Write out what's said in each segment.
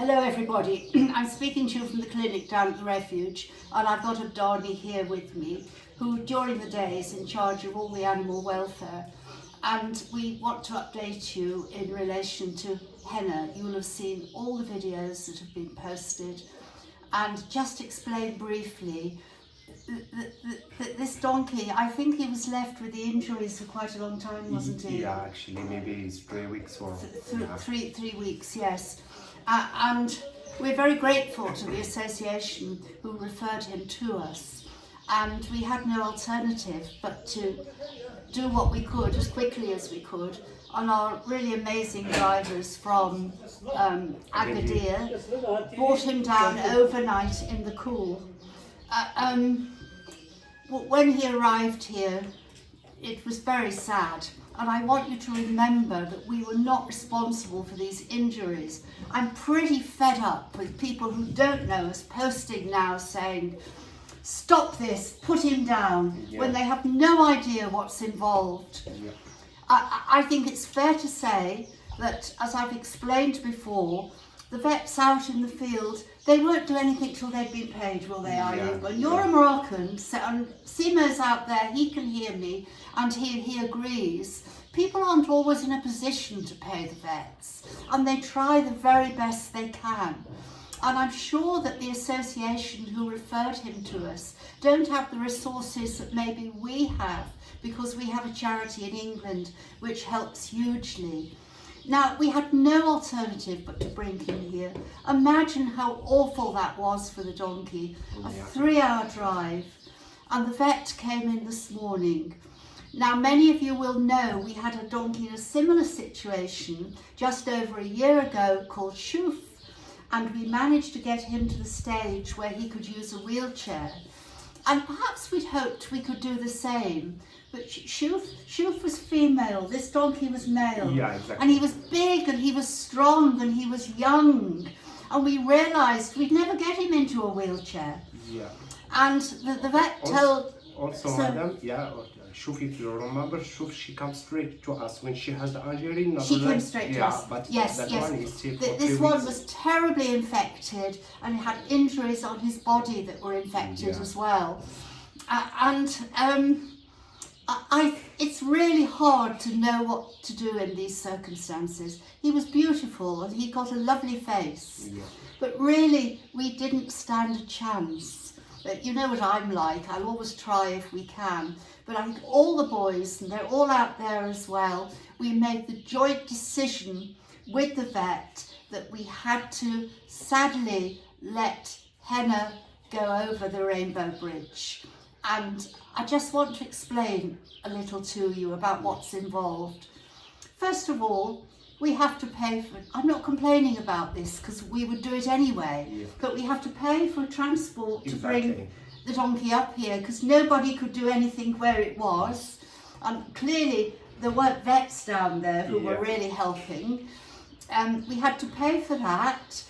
Hello everybody, I'm speaking to you from the clinic down at the refuge, and I've got Abdani here with me who during the day is in charge of all the animal welfare, and we want to update you in relation to Henna. You'll have seen all the videos that have been posted, and just explain briefly that this donkey, I think he was left with the injuries for quite a long time, wasn't he? Yeah, actually maybe it's 3 weeks or... Three weeks, yes. And we're very grateful to the association who referred him to us, and we had no alternative but to do what we could as quickly as we could on our really amazing drivers from Agadir. Brought him down overnight in the cool. When he arrived here, it was very sad. And I want you to remember that we were not responsible for these injuries. I'm pretty fed up with people who don't know us posting now saying, stop this, put him down, when they have no idea what's involved. Yeah. I think it's fair to say that, as I've explained before, the vets out in the field, they won't do anything till they've been paid, will they, are you? When you're a Moroccan, and Simo's out there, he can hear me, and he agrees. People aren't always in a position to pay the vets, and they try the very best they can. And I'm sure that the association who referred him to us don't have the resources that maybe we have, because we have a charity in England which helps hugely. Now, we had no alternative but to bring him here. Imagine how awful that was for the donkey. A 3-hour drive. And the vet came in this morning. Now, many of you will know we had a donkey in a similar situation just over a year ago called Shoof. And we managed to get him to the stage where he could use a wheelchair. And perhaps we'd hoped we could do the same. But Shoof was female, this donkey was male. Yeah, exactly. And he was big and he was strong and he was young. And we realised we'd never get him into a wheelchair. Yeah. And the vet told... Also, madam, Shoof, if you remember, Shoof, she comes straight to us when she has the injury. She came straight to us. But yes. One is still for this 3 one weeks. was terribly infected and had injuries on his body that were infected as well. It's really hard to know what to do in these circumstances. He was beautiful and he got a lovely face, but really we didn't stand a chance. But you know what I'm like, I'll always try if we can. But I think all the boys, and they're all out there as well, we made the joint decision with the vet that we had to sadly let Henna go over the Rainbow Bridge. And I just want to explain a little to you about what's involved. First of all, we have to pay for it. I'm not complaining about this because we would do it anyway, but we have to pay for transport to bring the donkey up here because nobody could do anything where it was. And clearly there weren't vets down there who were really helping. We had to pay for that.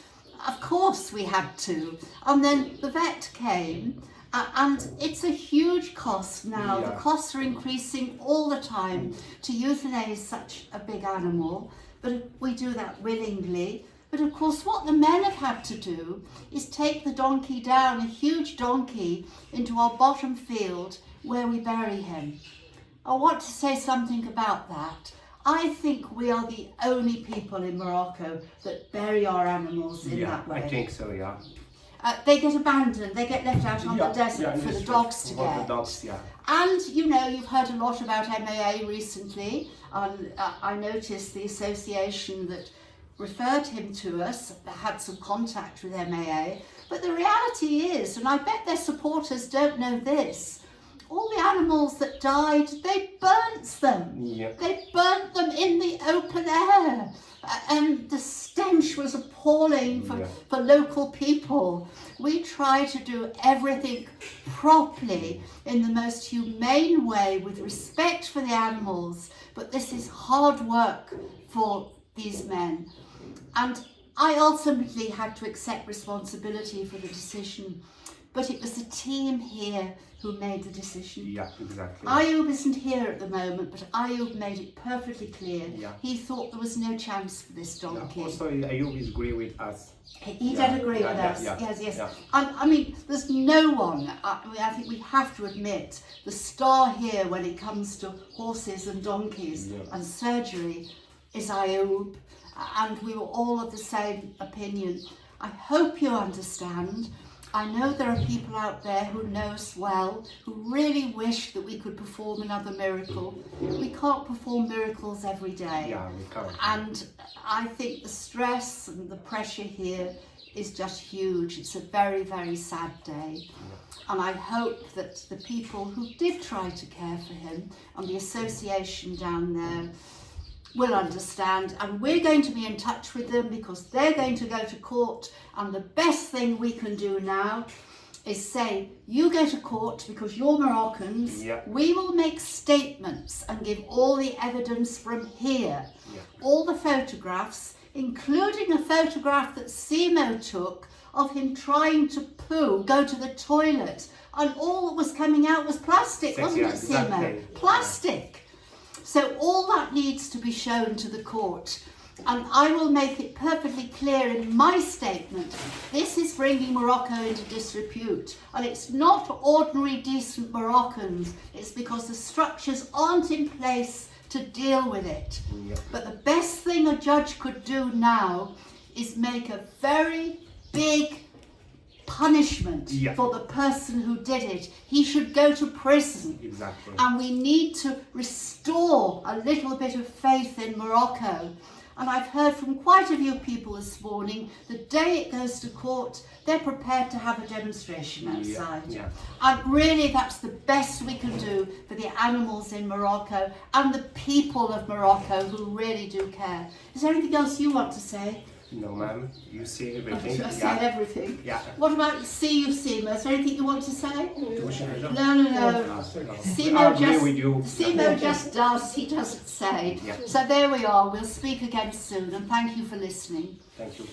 Of course we had to. And then the vet came. And it's a huge cost now. The costs are increasing all the time to euthanize such a big animal, but we do that willingly. But of course what the men have had to do is take the donkey down, a huge donkey, into our bottom field where we bury him. I want to say something about that. I think we are the only people in Morocco that bury our animals in that way. I think so, yeah. They get abandoned, they get left out on the desert for the dogs to get. And you know, you've heard a lot about MAA recently. I noticed the association that referred him to us had some contact with MAA. But the reality is, and I bet their supporters don't know this, all the animals that died, they burnt them. They burnt them in the open air. And the stench was appalling for local people. We try to do everything properly in the most humane way with respect for the animals, but this is hard work for these men. And I ultimately had to accept responsibility for the decision but it was the team here who made the decision. Yeah, exactly. Ayub isn't here at the moment, but Ayub made it perfectly clear. Yeah. He thought there was no chance for this donkey. Yeah, also, Ayub is agree with us. He did agree with us. Yeah, Yes. yeah. I mean, there's no one. I think we have to admit the star here when it comes to horses and donkeys and surgery is Ayub, and we were all of the same opinion. I hope you understand. I know there are people out there who know us well, who really wish that we could perform another miracle. We can't perform miracles every day. Yeah, we can't. And I think the stress and the pressure here is just huge. It's a very, very sad day. And I hope that the people who did try to care for him and the association down there will understand, and we're going to be in touch with them because they're going to go to court, and the best thing we can do now is say, you go to court because you're Moroccans, we will make statements and give all the evidence from here, all the photographs, including a photograph that Simo took of him trying to go to the toilet, and all that was coming out was plastic, wasn't it, Simo? Plastic. So all that needs to be shown to the court, and I will make it perfectly clear in my statement, this is bringing Morocco into disrepute, and it's not ordinary decent Moroccans, it's because the structures aren't in place to deal with it. But the best thing a judge could do now is make a very big punishment for the person who did it. He should go to prison. Exactly. And we need to restore a little bit of faith in Morocco. And I've heard from quite a few people this morning, the day it goes to court, they're prepared to have a demonstration outside. And really that's the best we can do for the animals in Morocco and the people of Morocco who really do care. Is there anything else you want to say? No, ma'am. You see everything. I said everything. Yeah. What about Simo? Is there anything you want to say? No. Simo just does. He doesn't say. So there we are. We'll speak again soon. And thank you for listening. Thank you.